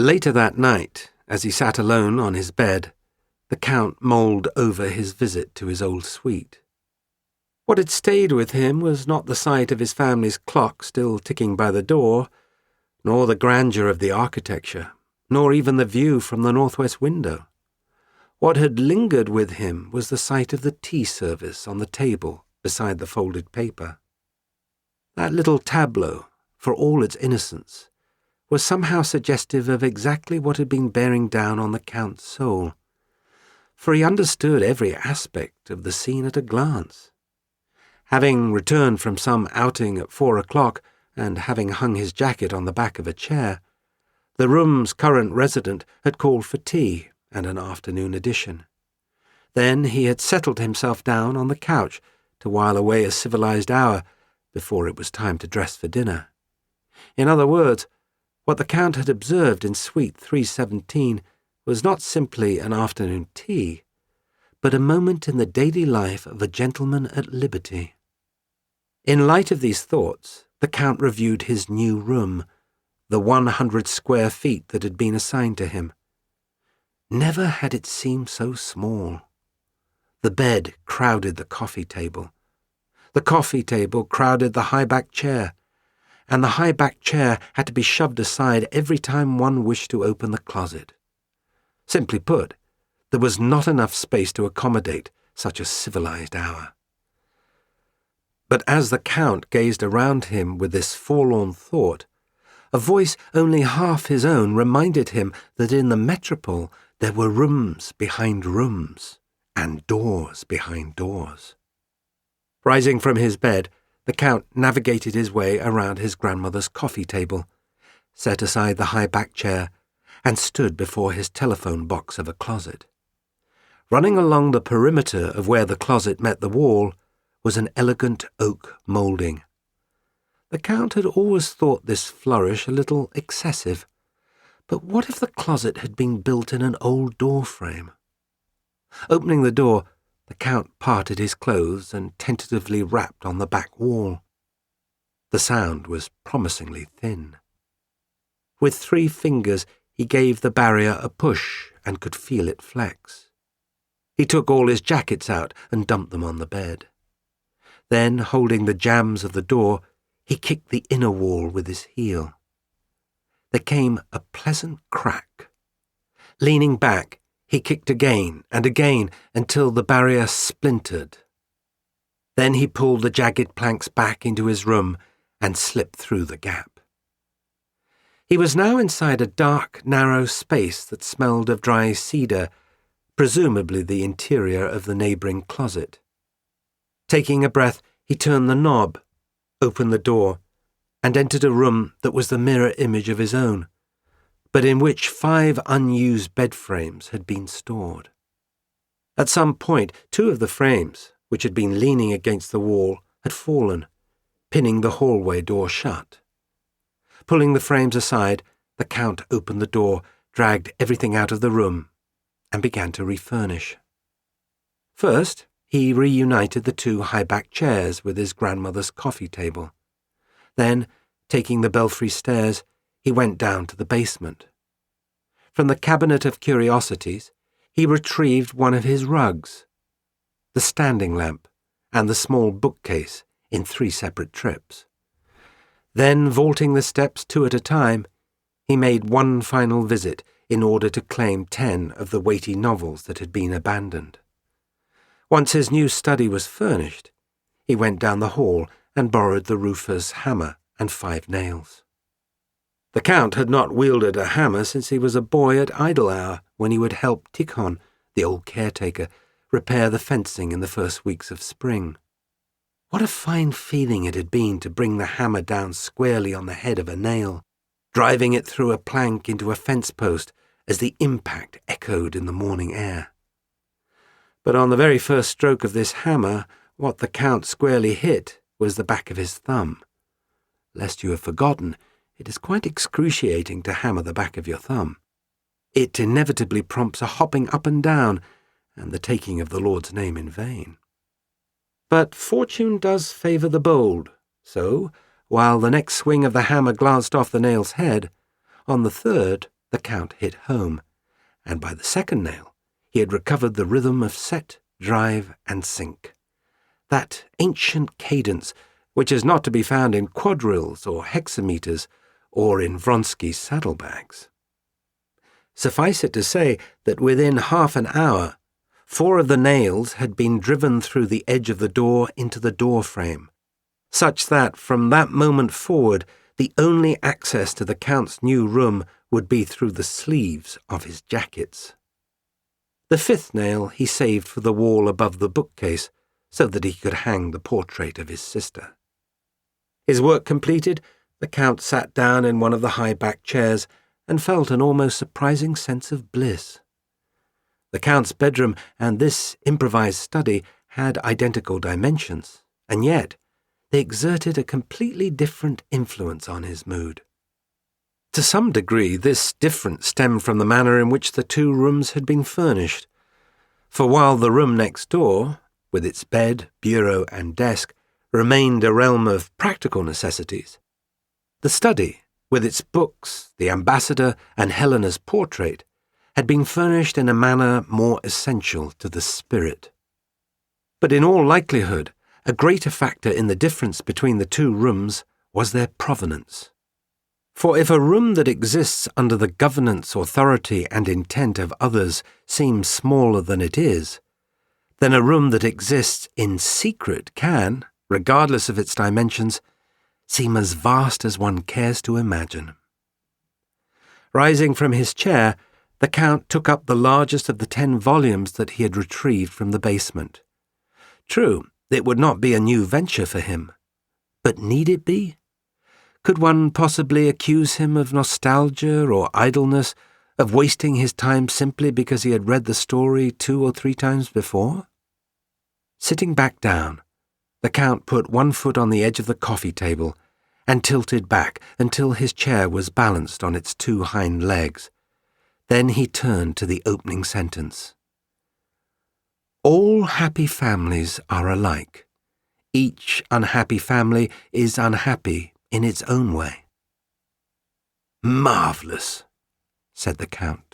Later that night, as he sat alone on his bed, the Count mulled over his visit to his old suite. What had stayed with him was not the sight of his family's clock still ticking by the door, nor the grandeur of the architecture, nor even the view from the northwest window. What had lingered with him was the sight of the tea service on the table beside the folded paper. That little tableau, for all its innocence, was somehow suggestive of exactly what had been bearing down on the Count's soul, for he understood every aspect of the scene at a glance. Having returned from some outing at 4 o'clock, and having hung his jacket on the back of a chair, the room's current resident had called for tea and an afternoon edition. Then he had settled himself down on the couch to while away a civilized hour before it was time to dress for dinner. In other words, what the Count had observed in Suite 317 was not simply an afternoon tea, but a moment in the daily life of a gentleman at liberty. In light of these thoughts, the Count reviewed his new room, the 100 square feet that had been assigned to him. Never had it seemed so small. The bed crowded the coffee table. The coffee table crowded the high-backed chair, and the high-backed chair had to be shoved aside every time one wished to open the closet. Simply put, there was not enough space to accommodate such a civilized hour. But as the Count gazed around him with this forlorn thought, a voice only half his own reminded him that in the metropole there were rooms behind rooms, and doors behind doors. Rising from his bed, the Count navigated his way around his grandmother's coffee table, set aside the high-backed chair, and stood before his telephone box of a closet. Running along the perimeter of where the closet met the wall was an elegant oak moulding. The Count had always thought this flourish a little excessive, but what if the closet had been built in an old door frame? Opening the door, the Count parted his clothes and tentatively rapped on the back wall. The sound was promisingly thin. With 3 fingers, he gave the barrier a push and could feel it flex. He took all his jackets out and dumped them on the bed. Then, holding the jambs of the door, he kicked the inner wall with his heel. There came a pleasant crack. Leaning back, he kicked again and again until the barrier splintered. Then he pulled the jagged planks back into his room and slipped through the gap. He was now inside a dark, narrow space that smelled of dry cedar, presumably the interior of the neighbouring closet. Taking a breath, he turned the knob, opened the door, and entered a room that was the mirror image of his own, but in which 5 unused bed frames had been stored. At some point, 2 of the frames, which had been leaning against the wall, had fallen, pinning the hallway door shut. Pulling the frames aside, the Count opened the door, dragged everything out of the room, and began to refurnish. First, he reunited the 2 high-backed chairs with his grandmother's coffee table. Then, taking the belfry stairs, he went down to the basement. From the cabinet of curiosities, he retrieved one of his rugs, the standing lamp, and the small bookcase in 3 separate trips. Then, vaulting the steps 2 at a time, he made one final visit in order to claim 10 of the weighty novels that had been abandoned. Once his new study was furnished, he went down the hall and borrowed the roofer's hammer and 5 nails. The Count had not wielded a hammer since he was a boy at idle hour, when he would help Tikhon, the old caretaker, repair the fencing in the first weeks of spring. What a fine feeling it had been to bring the hammer down squarely on the head of a nail, driving it through a plank into a fence post as the impact echoed in the morning air. But on the very first stroke of this hammer, what the Count squarely hit was the back of his thumb. Lest you have forgotten, it is quite excruciating to hammer the back of your thumb. It inevitably prompts a hopping up and down, and the taking of the Lord's name in vain. But fortune does favour the bold, so, while the next swing of the hammer glanced off the nail's head, on the third the Count hit home, and by the second nail he had recovered the rhythm of set, drive, and sink. That ancient cadence which is not to be found in quadrilles or hexameters or in Vronsky's saddlebags. Suffice it to say that within half an hour, 4 of the nails had been driven through the edge of the door into the door frame, such that from that moment forward the only access to the Count's new room would be through the sleeves of his jackets. The 5th nail he saved for the wall above the bookcase, so that he could hang the portrait of his sister. His work completed, the Count sat down in one of the high-backed chairs and felt an almost surprising sense of bliss. The Count's bedroom and this improvised study had identical dimensions, and yet they exerted a completely different influence on his mood. To some degree, this difference stemmed from the manner in which the 2 rooms had been furnished. For while the room next door, with its bed, bureau, and desk, remained a realm of practical necessities, the study, with its books, the ambassador, and Helena's portrait, had been furnished in a manner more essential to the spirit. But in all likelihood, a greater factor in the difference between the 2 rooms was their provenance. For if a room that exists under the governance, authority, and intent of others seems smaller than it is, then a room that exists in secret can, regardless of its dimensions, seem as vast as one cares to imagine. Rising from his chair, the Count took up the largest of the 10 volumes that he had retrieved from the basement. True, it would not be a new venture for him, but need it be? Could one possibly accuse him of nostalgia or idleness, of wasting his time simply because he had read the story 2 or 3 times before? Sitting back down, the Count put one foot on the edge of the coffee table and tilted back until his chair was balanced on its 2 hind legs. Then he turned to the opening sentence. All happy families are alike. Each unhappy family is unhappy in its own way. Marvellous, said the Count.